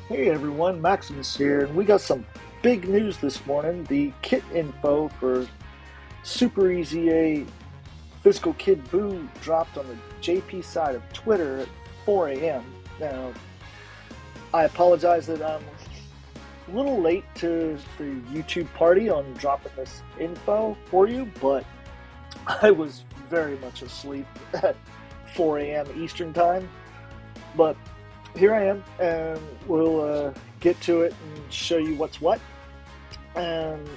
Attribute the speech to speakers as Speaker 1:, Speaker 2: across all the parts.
Speaker 1: Hey everyone, Maximus here, and we got some big news this morning. The kit info for Super Easy A Physical Kid Boo dropped on the JP side of Twitter at 4 a.m. Now, I apologize that I'm a little late to the YouTube party on dropping this info for you, but I was very much asleep at 4 a.m. Eastern Time. But here I am, and we'll get to it and show you what's what. And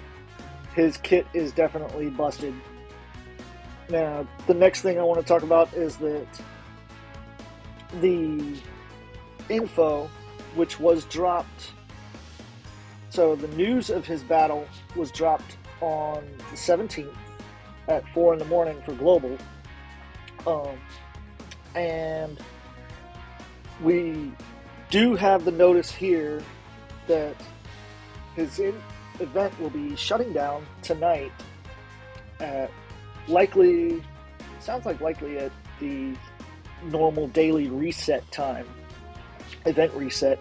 Speaker 1: his kit is definitely busted. Now, the next thing I want to talk about is that the info, which was dropped, so the news of his battle was dropped on the 17th at 4 in the morning for global. And we do have the notice here that his event will be shutting down tonight at likely at the normal daily reset time, event reset,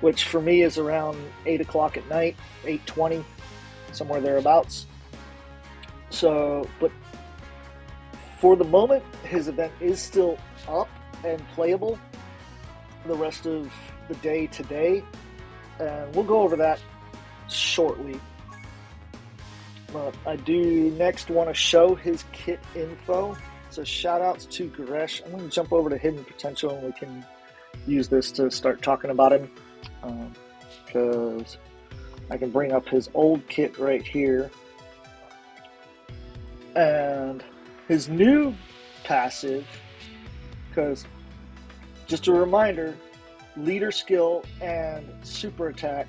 Speaker 1: which for me is around 8 o'clock at night, 8:20, somewhere thereabouts. So, but for the moment, his event is still up and playable the rest of the day today, and we'll go over that shortly. But I do next want to show his kit info. So shout outs to Goresh. I'm going to jump over to Hidden Potential and we can use this to start talking about him, because I can bring up his old kit right here. And his new passive, because just a reminder, leader skill and super attack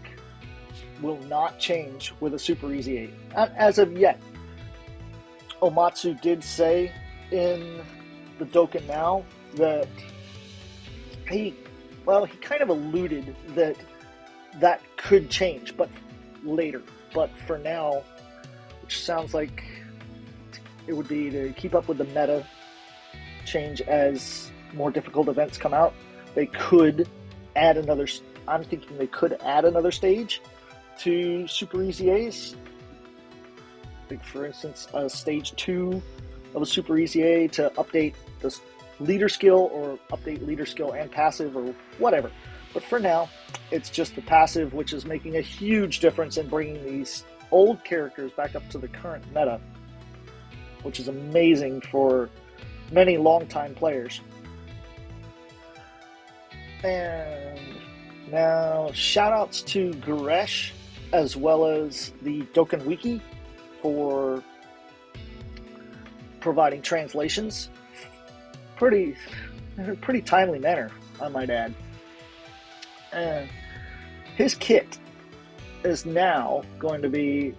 Speaker 1: will not change with a Super Easy 8. Not as of yet. Omatsu did say in the Dokkan Now that he kind of alluded that could change, but later. But for now, which sounds like it would be to keep up with the meta change as more difficult events come out. They could add another. I'm thinking they could add another stage to Super Easy A's. Like for instance, a stage 2 of a Super Easy A to update the leader skill, or update leader skill and passive, or whatever. But for now, it's just the passive, which is making a huge difference in bringing these old characters back up to the current meta, which is amazing for many longtime players. And now, shoutouts to Goresh as well as the Dokkan Wiki for providing translations. Pretty timely manner, I might add. And his kit is now going to be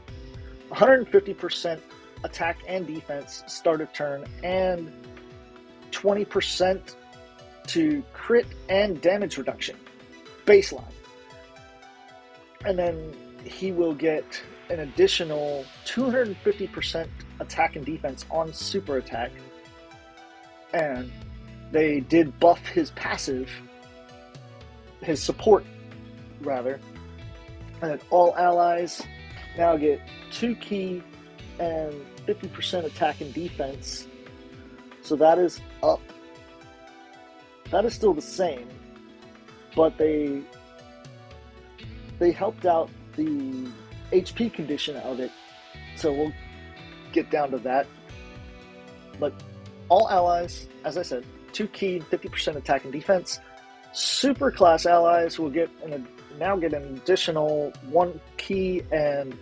Speaker 1: 150% attack and defense start of turn, and 20% to crit and damage reduction baseline. And then he will get an additional 250% attack and defense on super attack. And they did buff his passive, his support rather, and all allies now get 2 key and 50% attack and defense. So that is up. That is still the same, but they helped out the HP condition of it, so we'll get down to that. But all allies, as I said, 2 key, 50% attack and defense. Super class allies will now get an additional 1 key and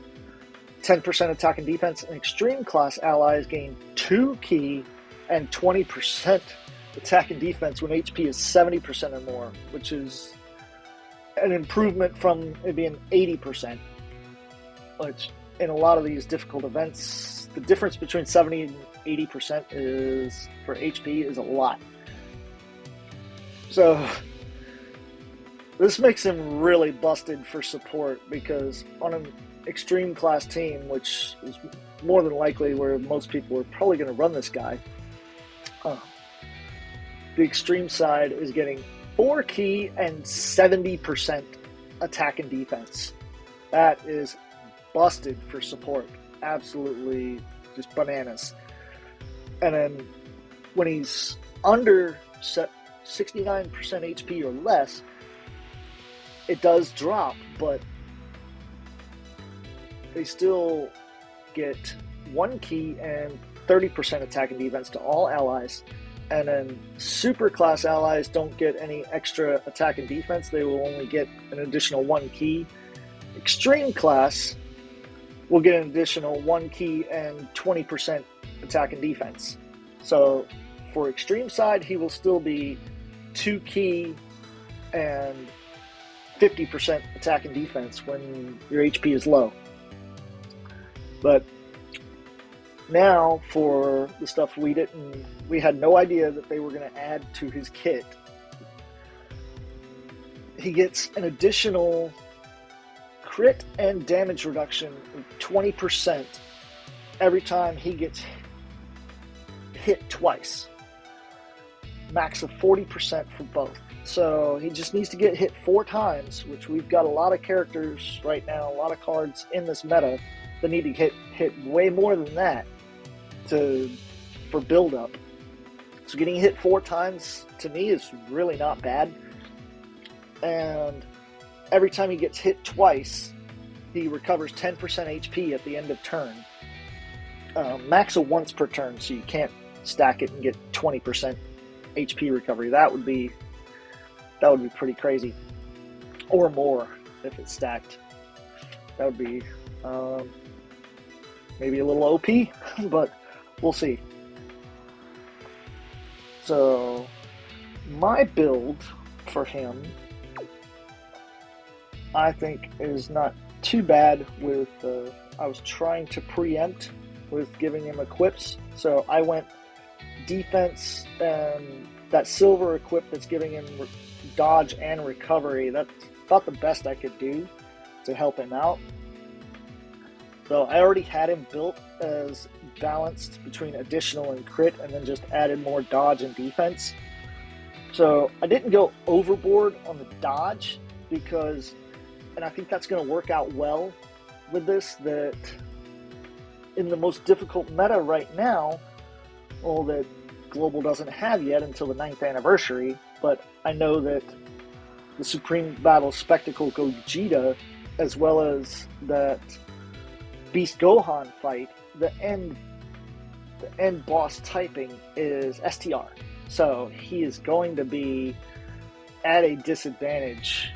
Speaker 1: 10% attack and defense, and extreme class allies gain 2 key and 20% attack and defense when HP is 70% or more, which is an improvement from it being 80%. Which in a lot of these difficult events, the difference between 70 and 80% is for HP is a lot. So this makes him really busted for support, because on an extreme class team, which is more than likely where most people are probably going to run this guy, the extreme side is getting 4 key and 70% attack and defense. That is busted for support. Absolutely just bananas. And then when he's under 69% HP or less, it does drop, but they still get 1 key and 30% attack and defense to all allies. And then super class allies don't get any extra attack and defense. They will only get an additional 1 key. Extreme class will get an additional 1 key and 20% attack and defense. So for extreme side, he will still be 2 key and 50% attack and defense when your HP is low. But now for the stuff we had no idea that they were going to add to his kit, he gets an additional crit and damage reduction of 20% every time he gets hit twice. Max of 40% for both. So he just needs to get hit 4 times, which we've got a lot of characters right now, a lot of cards in this meta that need to hit way more than that for build up. So getting hit 4 times to me is really not bad. And every time he gets hit twice, he recovers 10% HP at the end of turn. Max of once per turn, so you can't stack it and get 20% HP recovery. That would be pretty crazy, or more if it's stacked. That would be maybe a little OP, but we'll see. So my build for him, I think, is not too bad. With I was trying to preempt with giving him equips, so I went defense and that silver equip that's giving him dodge and recovery. That's about the best I could do to help him out. So I already had him built as balanced between additional and crit, and then just added more dodge and defense. So I didn't go overboard on the dodge because, and I think that's going to work out well with this, that in the most difficult meta right now, well, that Global doesn't have yet until the 9th anniversary, but I know that the Supreme Battle Spectacle Gogeta, as well as that Beast Gohan fight, the end boss typing is STR. So he is going to be at a disadvantage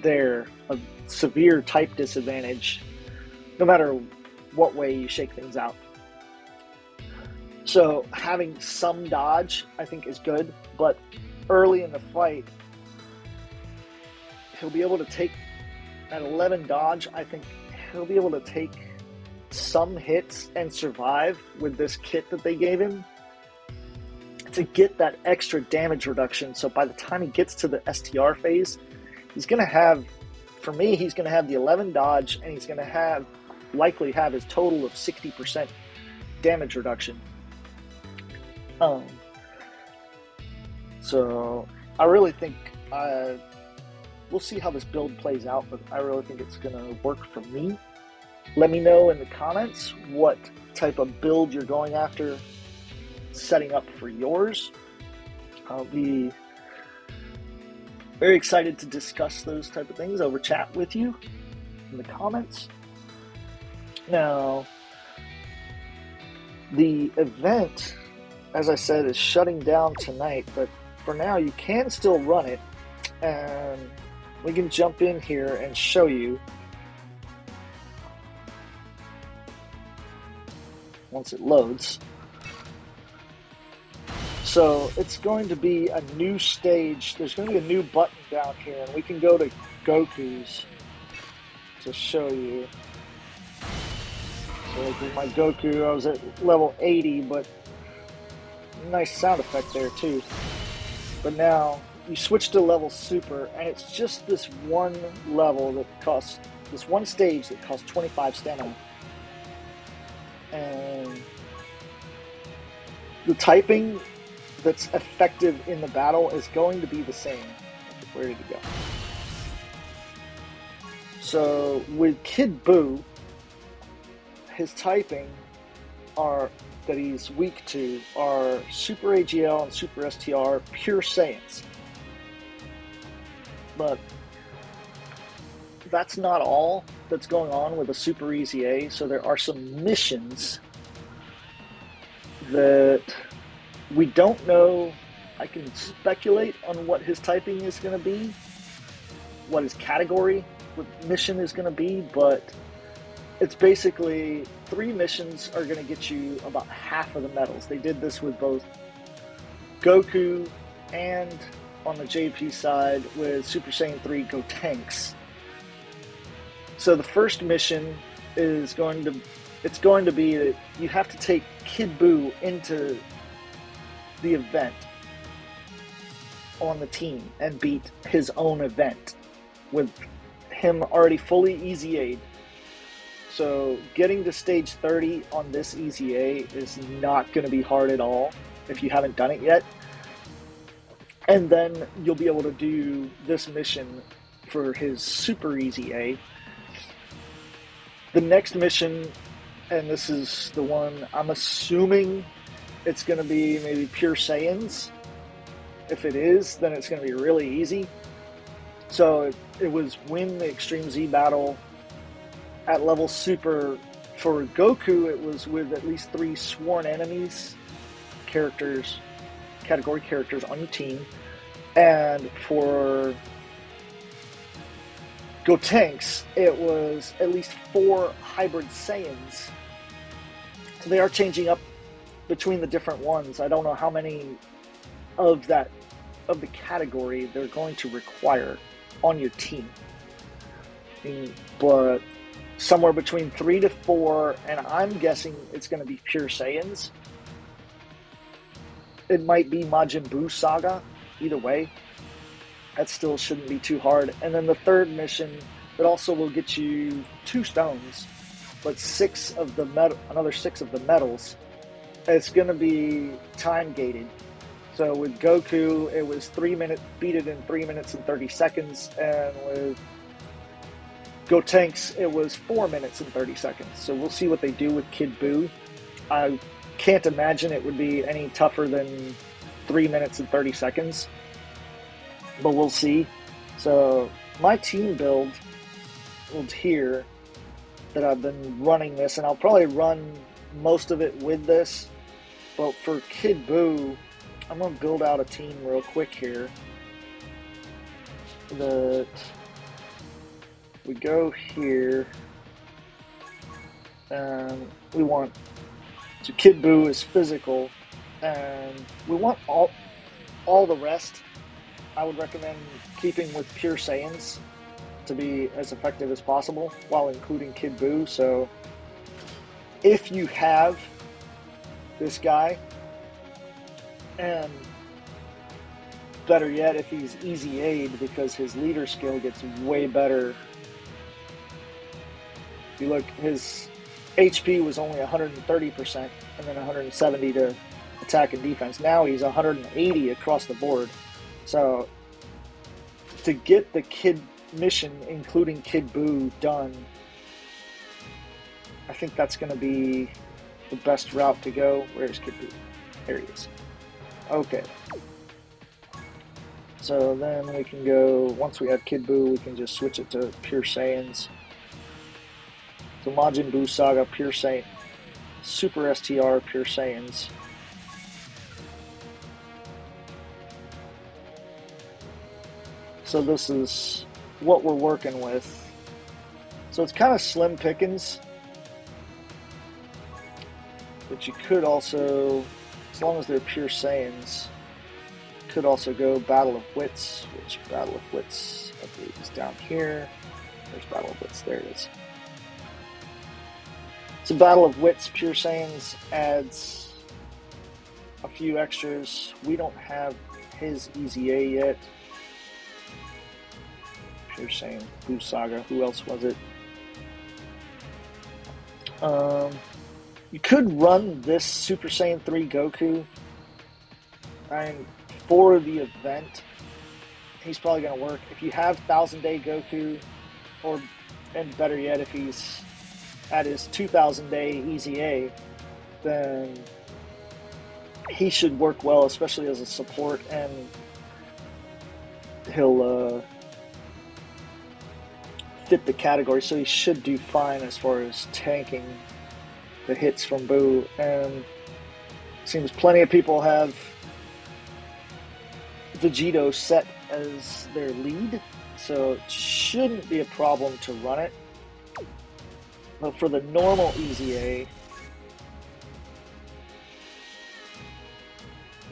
Speaker 1: there, a severe type disadvantage, no matter what way you shake things out. So having some dodge, I think, is good, but early in the fight, he'll be able to take, at 11 dodge, I think he'll be able to take some hits and survive with this kit that they gave him to get that extra damage reduction. So by the time he gets to the STR phase, he's going to have, for me, he's going to have the 11 dodge, and he's going to likely have his total of 60% damage reduction. So I really think we'll see how this build plays out, but I really think it's going to work for me. Let me know in the comments what type of build you're going after, setting up for yours. I'll be very excited to discuss those type of things over chat with you in the comments. Now, the event, as I said, is shutting down tonight, but for now you can still run it, and we can jump in here and show you once it loads. So it's going to be a new stage. There's going to be a new button down here, and we can go to Goku's to show you. So like with my Goku, I was at level 80, but nice sound effect there too. But now you switch to level super, and it's just this one level that costs, this one stage that costs 25 stamina. And the typing that's effective in the battle is going to be the same. Where did it go? So with Kid Buu, his typing are that he's weak to are Super AGL and Super STR pure Saiyans. But that's not all that's going on with a Super Easy A. So there are some missions that we don't know. I can speculate on what his typing is going to be, what his category mission is going to be, but it's basically 3 missions are going to get you about half of the medals. They did this with both Goku and on the JP side with Super Saiyan 3 Gotenks. So the first mission is going to be that you have to take Kid Buu into the event on the team and beat his own event with him already fully Easy A'd. So getting to stage 30 on this Easy A is not going to be hard at all if you haven't done it yet. And then you'll be able to do this mission for his Super Easy A. The next mission, and this is the one I'm assuming it's going to be maybe Pure Saiyans. If it is, then it's going to be really easy. So it was win the Extreme Z battle at level Super. For Goku, it was with at least 3 sworn enemies, category characters on your team. And for Gotenks, it was at least 4 hybrid Saiyans. So they are changing up between the different ones. I don't know how many of the category they're going to require on your team. But somewhere between 3 to 4, and I'm guessing it's going to be Pure Saiyans. It might be Majin Buu Saga, either way. That still shouldn't be too hard. And then the third mission, that also will get you 2 stones, but another 6 of the medals. It's going to be time gated. So with Goku, it was 3 minutes, beat it in 3 minutes and 30 seconds, and with Gotenks, it was 4 minutes and 30 seconds. So we'll see what they do with Kid Buu. I can't imagine it would be any tougher than 3 minutes and 30 seconds, but we'll see. So my team build here that I've been running this, and I'll probably run most of it with this, but for Kid Buu, I'm going to build out a team real quick here that we go here, and we want, so Kid Buu is physical, and we want all the rest. I would recommend keeping with Pure Saiyans to be as effective as possible while including Kid Buu. So if you have this guy, and better yet, if he's Easy A'd, because his leader skill gets way better. If you look, his HP was only 130% and then 170 to attack and defense. Now he's 180 across the board. So to get the Kid mission, including Kid Buu, done, I think that's going to be the best route to go. Where's Kid Buu? There he is. Okay. So then we can go, once we have Kid Buu, we can just switch it to Pure Saiyans. So Majin Buu Saga, Pure Saiyan, Super STR, Pure Saiyans. So this is what we're working with. So it's kind of slim pickings, but you could also, as long as they're Pure Saiyans, could also go Battle of Wits, which Battle of Wits, I believe, is down here. There's Battle of Wits, there it is. So Battle of Wits, Pure Saiyans adds a few extras. We don't have his Easy A yet. Pure Saiyan, Buu Saga, who else was it? You could run this Super Saiyan 3 Goku. For the event, he's probably going to work. If you have 1000 Day Goku, or and better yet, if he's at his 2,000 day EZA, then he should work well, especially as a support, and he'll fit the category, so he should do fine as far as tanking the hits from Boo. And it seems plenty of people have Vegito set as their lead, so it shouldn't be a problem to run it. But for the normal EZA,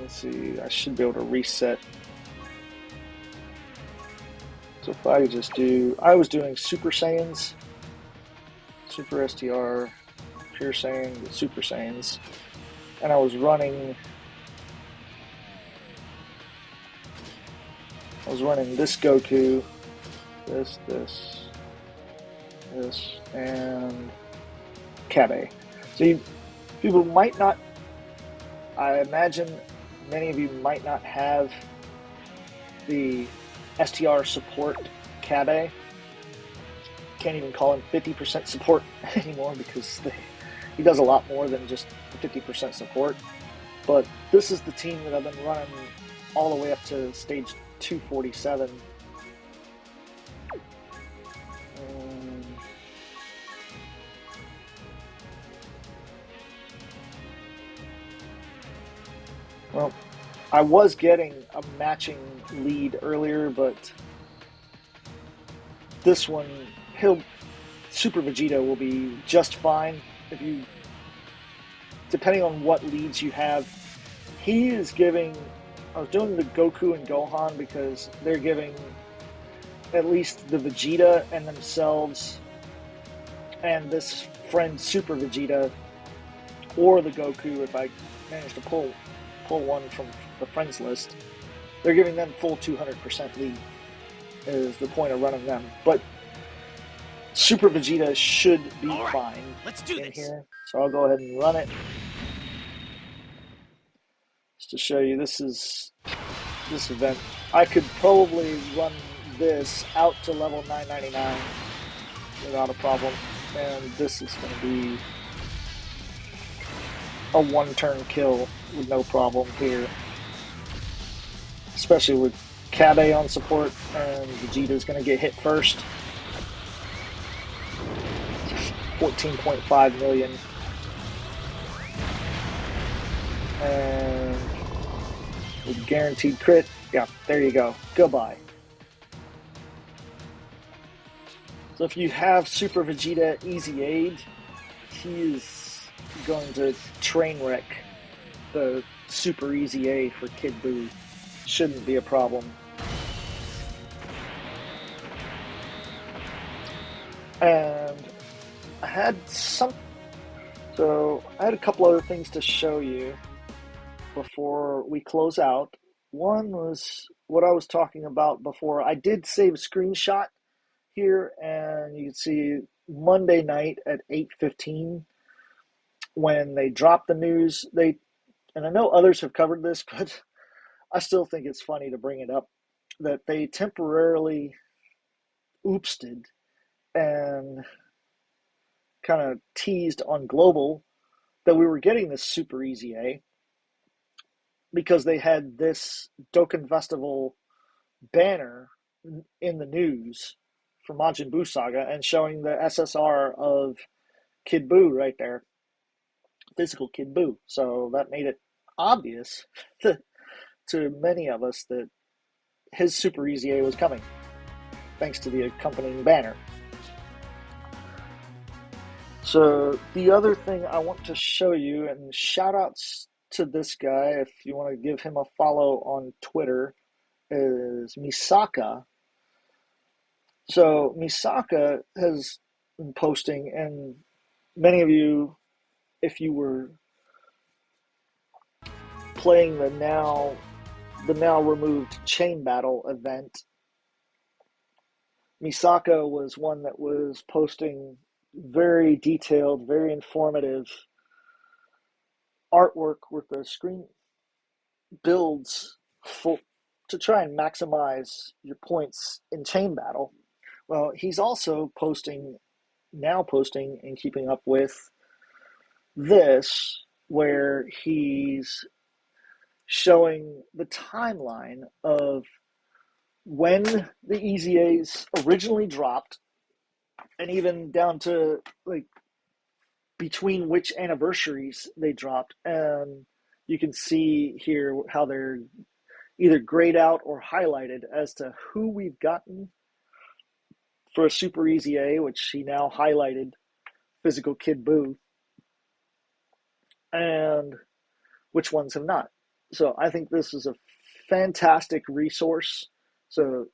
Speaker 1: let's see, I should be able to reset. So if I just do, I was doing Super Saiyans, Super STR, Pure Saiyan, Super Saiyans, and I was running this Goku, this, and Kabe. So people might not, I imagine many of you might not have the STR support Kabe. Can't even call him 50% support anymore because he does a lot more than just 50% support. But this is the team that I've been running all the way up to stage 247. Well, I was getting a matching lead earlier, but this one, Super Vegeta will be just fine if you, depending on what leads you have. He is giving. I was doing the Goku and Gohan because they're giving at least the Vegeta and themselves and this friend Super Vegeta, or the Goku if I manage to pull one from the friends list. They're giving them full 200% lead is the point of running them. But Super Vegeta should be fine in here. So I'll go ahead and run it. Just to show you, this event. I could probably run this out to level 999 without a problem. And this is going to be a one-turn kill with no problem here. Especially with Kabe on support, and Vegeta's going to get hit first. 14.5 million. And with guaranteed crit, yeah, there you go. Goodbye. So if you have Super Vegeta Easy Aid, he is going to train wreck the Super Easy A for Kid Buu. Shouldn't be a problem. And I had a couple other things to show you before we close out. One was what I was talking about before. I did save a screenshot here, and you can see Monday night at 8:15 when they dropped the news. And I know others have covered this, but I still think it's funny to bring it up that they temporarily oopsted and kind of teased on Global that we were getting this Super Easy A because they had this Dokkan Festival banner in the news for Majin Buu Saga and showing the SSR of Kid Buu right there, physical Kid Buu. So that made it obvious to many of us that his Super Easy A was coming, thanks to the accompanying banner. So the other thing I want to show you, and shout outs to this guy if you want to give him a follow on Twitter, is Misaka. So Misaka has been posting, and many of you, if you were playing the now removed Chain Battle event, Misaka was one that was posting very detailed, very informative artwork with the screen builds to try and maximize your points in Chain Battle, Well, he's also posting and keeping up with this, where he's showing the timeline of when the EZAs originally dropped, and even down to like between which anniversaries they dropped. And you can see here how they're either grayed out or highlighted as to who we've gotten for a Super EZA, which he now highlighted Physical Kid Buu, and which ones have not. So I think this is a fantastic resource. So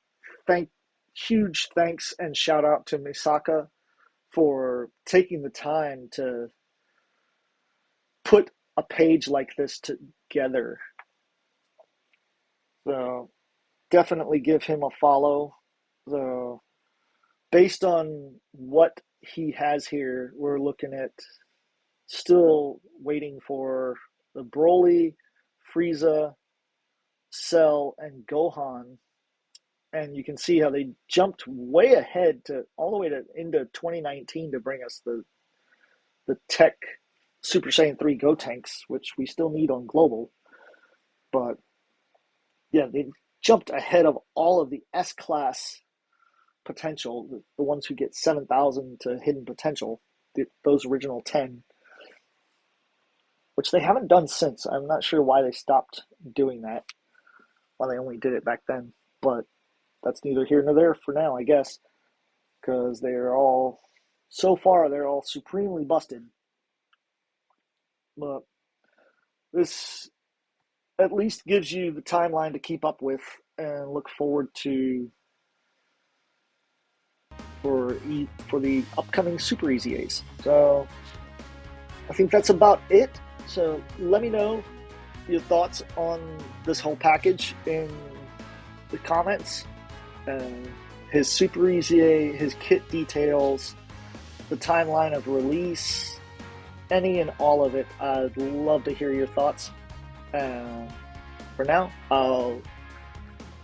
Speaker 1: thank huge thanks and shout out to Misaka for taking the time to put a page like this together. So definitely give him a follow. So based on what he has here, we're looking at still waiting for the Broly, Frieza, Cell, and Gohan. And you can see how they jumped way ahead to all the way to into 2019 to bring us the Tech Super Saiyan 3 Gotenks, which we still need on global. But yeah, they jumped ahead of all of the S class potential, the ones who get 7,000 to hidden potential, those original 10, which they haven't done since. I'm not sure why they stopped doing that, why they only did it back then. But that's neither here nor there for now, I guess, because they're all, so far, they're all supremely busted. But this at least gives you the timeline to keep up with and look forward to for the upcoming Super EZAs. So I think that's about it. So let me know your thoughts on this whole package in the comments. His Super EZA, his kit details, the timeline of release, any and all of it. I'd love to hear your thoughts. For now, I'll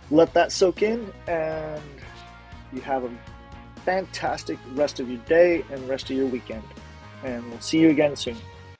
Speaker 1: let that soak in, and you have a fantastic rest of your day and rest of your weekend. And we'll see you again soon.